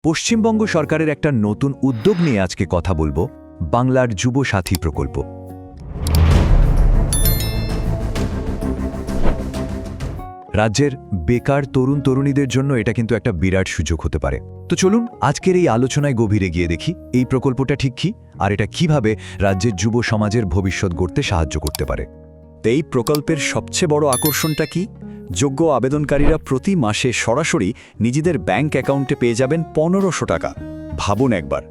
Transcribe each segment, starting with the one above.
পশ্চিমবঙ্গ সরকারের একটা নতুন উদ্যোগ নিয়ে আজকে কথা বলবো, বাংলার যুব সাথী প্রকল্প। রাজ্যের বেকার তরুণ তরুণীদের জন্য এটা কিন্তু একটা বিরাট সুযোগ হতে পারে। তো চলুন আজকের এই আলোচনায় গভীরে গিয়ে দেখি এই প্রকল্পটা ঠিক কি, আর এটা কিভাবে রাজ্যের যুব সমাজের ভবিষ্যৎ গড়তে সাহায্য করতে পারে। এই প্রকল্পের সবচেয়ে বড় আকর্ষণটা কি? যোগ্য আবেদনকারীরা প্রতি মাসে সরাসরি নিজেদের ব্যাংক অ্যাকাউন্টে পেয়ে যাবেন 1500 টাকা। ভাবুন একবার,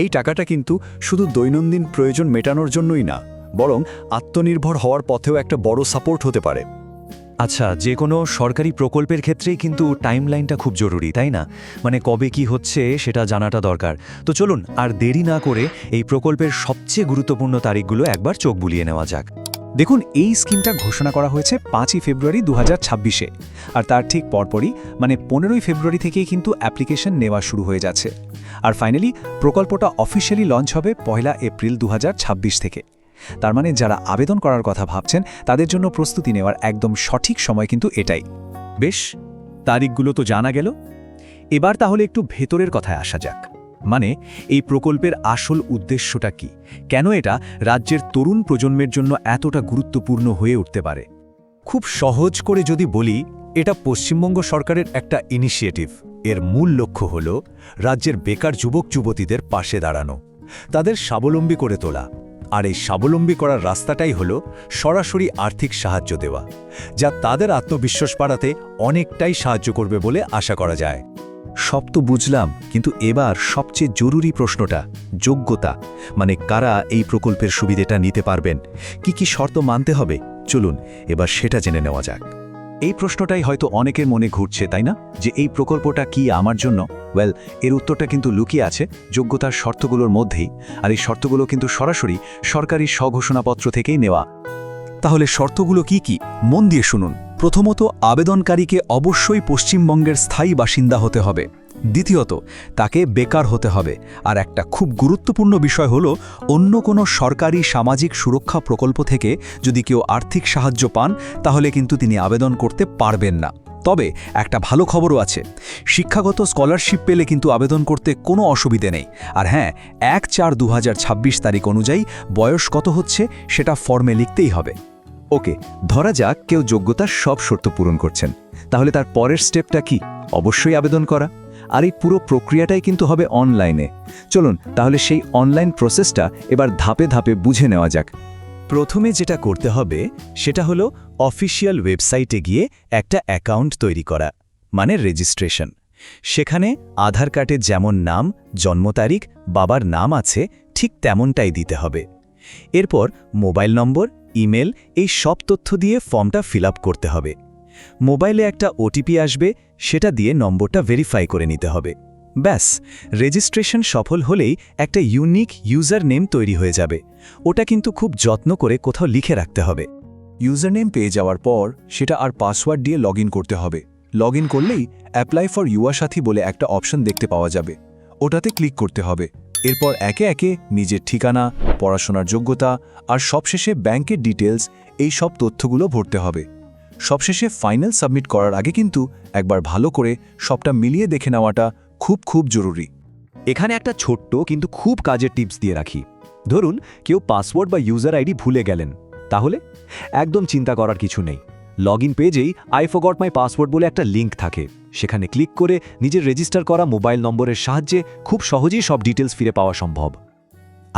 এই টাকাটা কিন্তু শুধু দৈনন্দিন প্রয়োজন মেটানোর জন্যই না, বরং আত্মনির্ভর হওয়ার পথেও একটা বড় সাপোর্ট হতে পারে। আচ্ছা, যে কোনো সরকারি প্রকল্পের ক্ষেত্রেই কিন্তু টাইমলাইনটা খুব জরুরি, তাই না? মানে কবে কি হচ্ছে সেটা জানাটা দরকার। তো চলুন আর দেরি না করে এই প্রকল্পের সবচেয়ে গুরুত্বপূর্ণ তারিখগুলো একবার চোখ বুলিয়ে নেওয়া যাক। দেখুন, এই স্কিমটা ঘোষণা করা হয়েছে 5ই ফেব্রুয়ারি 2026-এ, আর তার ঠিক পরপরই মানে 15ই ফেব্রুয়ারি থেকেই কিন্তু অ্যাপ্লিকেশন নেওয়া শুরু হয়ে যাচ্ছে। আর ফাইনালি প্রকল্পটা অফিসিয়ালি লঞ্চ হবে 1 এপ্রিল 2026 থেকে। তার মানে যারা আবেদন করার কথা ভাবছেন তাদের জন্য প্রস্তুতি নেওয়ার একদম সঠিক সময় কিন্তু এটাই। বেশ, তারিখগুলো তো জানা গেল। এবার তাহলে একটু ভেতরের কথায় আসা যাক। মানে এই প্রকল্পের আসল উদ্দেশ্যটা কি, কেন এটা রাজ্যের তরুণ প্রজন্মের জন্য এতটা গুরুত্বপূর্ণ হয়ে উঠতে পারে? খুব সহজ করে যদি বলি, এটা পশ্চিমবঙ্গ সরকারের একটা ইনিশিয়েটিভ। এর মূল লক্ষ্য হল রাজ্যের বেকার যুবক যুবতীদের পাশে দাঁড়ানো, তাদের স্বাবলম্বী করে তোলা। আর এই স্বাবলম্বী করার রাস্তাটাই হল সরাসরি আর্থিক সাহায্য দেওয়া, যা তাদের আত্মবিশ্বাস বাড়াতে অনেকটাই সাহায্য করবে বলে আশা করা যায়। সব তো বুঝলাম, কিন্তু এবার সবচেয়ে জরুরি প্রশ্নটা যোগ্যতা। মানে কারা এই প্রকল্পের সুবিধাটা নিতে পারবেন, কি কি শর্ত মানতে হবে? চলুন এবার সেটা জেনে নেওয়া যাক। এই প্রশ্নটাই হয়তো অনেকের মনে ঘুরছে, তাই না? যে এই প্রকল্পটা কি আমার জন্য? ওয়েল, এর উত্তরটা কিন্তু লুকিয়ে আছে যোগ্যতার শর্তগুলোর মধ্যেই, আর এই শর্তগুলো কিন্তু সরাসরি সরকারি স্বঘোষণাপত্র থেকেই নেওয়া। তাহলে শর্তগুলো কি কি? মন দিয়ে শুনুন। প্রথমত, আবেদনকারীকে অবশ্যই পশ্চিমবঙ্গের স্থায়ী বাসিন্দা হতে হবে। দ্বিতীয়ত, তাকে বেকার হতে হবে। আর একটা খুব গুরুত্বপূর্ণ বিষয় হলো, অন্য কোনো সরকারি সামাজিক সুরক্ষা প্রকল্প থেকে যদি কেউ আর্থিক সাহায্য পান তাহলে কিন্তু তিনি আবেদন করতে পারবেন না। তবে একটা ভালো খবরও আছে, শিক্ষাগত স্কলারশিপ পেলে কিন্তু আবেদন করতে কোনো অসুবিধে নেই। আর হ্যাঁ, 1/4/2026 তারিখ অনুযায়ী বয়স কত হচ্ছে সেটা ফর্মে লিখতেই হবে। ওকে, ধরা যাক কেউ যোগ্যতার সব শর্ত পূরণ করছেন, তাহলে তার পরের স্টেপটা কি? অবশ্যই আবেদন করা। আর এই পুরো প্রক্রিয়াটাই কিন্তু হবে অনলাইনে। চলুন তাহলে সেই অনলাইন প্রসেসটা এবার ধাপে ধাপে বুঝে নেওয়া যাক। প্রথমে যেটা করতে হবে সেটা হলো অফিসিয়াল ওয়েবসাইটে গিয়ে একটা অ্যাকাউন্ট তৈরি করা, মানে রেজিস্ট্রেশন। সেখানে আধার কার্ডে যেমন নাম, জন্ম তারিখ, বাবার নাম আছে ঠিক তেমনটাই দিতে হবে। এরপর মোবাইল নম্বর, ইমেল এই সব তথ্য দিয়ে ফর্মটা ফিল আপ করতে হবে। মোবাইলে একটা ওটিপি আসবে, সেটা দিয়ে নম্বরটা ভেরিফাই করে নিতে হবে। ব্যাস, রেজিস্ট্রেশন সফল হলেই একটা ইউনিক ইউজার নেম তৈরি হয়ে যাবে। ওটা কিন্তু খুব যত্ন করে কোথাও লিখে রাখতে হবে। ইউজার নেম পেয়ে যাওয়ার পর সেটা আর পাসওয়ার্ড দিয়ে লগ করতে হবে। লগ করলেই অ্যাপ্লাই ফর যুব সাথী বলে একটা অপশন দেখতে পাওয়া যাবে, ওটাতে ক্লিক করতে হবে। এরপর একে একে নিজের ঠিকানা, পড়াশোনার যোগ্যতা আর সবশেষে ব্যাংকের ডিটেলস এই সব তথ্যগুলো ভরতে হবে। সবশেষে ফাইনাল সাবমিট করার আগে কিন্তু একবার ভালো করে সবটা মিলিয়ে দেখে নেওয়াটা খুব খুব জরুরি। এখানে একটা ছোট্ট কিন্তু খুব কাজের টিপস দিয়ে রাখি। ধরুন কেউ পাসওয়ার্ড বা ইউজার আইডি ভুলে গেলেন, তাহলে একদম চিন্তা করার কিছু নেই। লগ ইন পেজেই আই ফরগট মাই পাসওয়ার্ড বলে একটা লিঙ্ক থাকে, সেখানে ক্লিক করে নিজের রেজিস্টার করা মোবাইল নম্বরের সাহায্যে খুব সহজেই সব ডিটেলস ফিরে পাওয়া সম্ভব।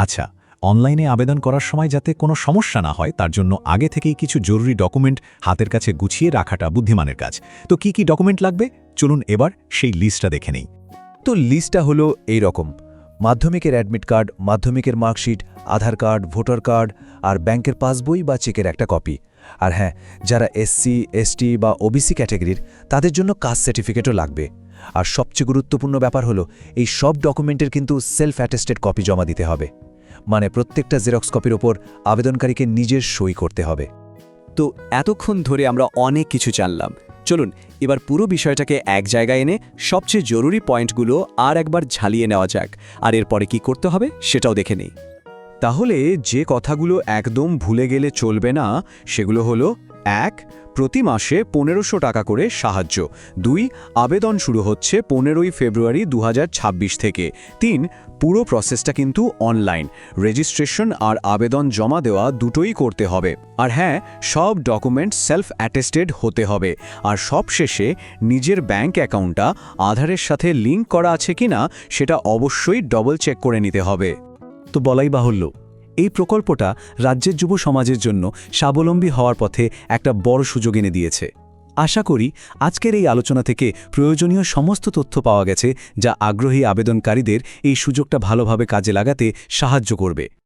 আচ্ছা, অনলাইনে আবেদন করার সময় যাতে কোনো সমস্যা না হয় তার জন্য আগে থেকেই কিছু জরুরি ডকুমেন্ট হাতের কাছে গুছিয়ে রাখাটা বুদ্ধিমানের কাজ। তো কি কি ডকুমেন্ট লাগবে? চলুন এবার সেই লিস্টটা দেখে নেই। তো লিস্টটা হলো এই রকম: মাধ্যমিকের অ্যাডমিট কার্ড, মাধ্যমিকের মার্কশিট, আধার কার্ড, ভোটার কার্ড আর ব্যাংকের পাসবই বা চেকের একটা কপি। আর হ্যাঁ, যারা এসসি, এসটি বা ওবিসি ক্যাটাগরির তাদের জন্য কাস্ট সার্টিফিকেটও লাগবে। আর সবচেয়ে গুরুত্বপূর্ণ ব্যাপার হলো, এই সব ডকুমেন্টের কিন্তু সেলফ অ্যাটেস্টেড কপি জমা দিতে হবে। মানে প্রত্যেকটা জেরক্স কপির ওপর আবেদনকারীকে নিজের সই করতে হবে। তো এতক্ষণ ধরে আমরা অনেক কিছু জানলাম। চলুন এবার পুরো বিষয়টাকে এক জায়গায় এনে সবচেয়ে জরুরি পয়েন্টগুলো আর একবার ঝালিয়ে নেওয়া যাক, আর এরপরে কি করতে হবে সেটাও দেখে নেই। তাহলে যে কথাগুলো একদম ভুলে গেলে চলবে না সেগুলো হলো, 1. প্রতি মাসে 1500 টাকা করে সাহায্য। 2. আবেদন শুরু হচ্ছে 15ই ফেব্রুয়ারি 2026 থেকে। 3. পুরো প্রসেসটা কিন্তু অনলাইন, রেজিস্ট্রেশন আর আবেদন জমা দেওয়া দুটোই করতে হবে। আর হ্যাঁ, সব ডকুমেন্ট সেলফ অ্যাটেস্টেড হতে হবে। আর সবশেষে নিজের ব্যাংক অ্যাকাউন্টটা আধারের সাথে লিঙ্ক করা আছে কিনা সেটা অবশ্যই ডবল চেক করে নিতে হবে। তো বলাই বাহুল্য, এই প্রকল্পটা রাজ্যের যুব সমাজের জন্য স্বাবলম্বী হওয়ার পথে একটা বড় সুযোগ এনে দিয়েছে। আশা করি আজকের এই আলোচনা থেকে প্রয়োজনীয় সমস্ত তথ্য পাওয়া গেছে, যা আগ্রহী আবেদনকারীদের এই সুযোগটা ভালোভাবে কাজে লাগাতে সাহায্য করবে।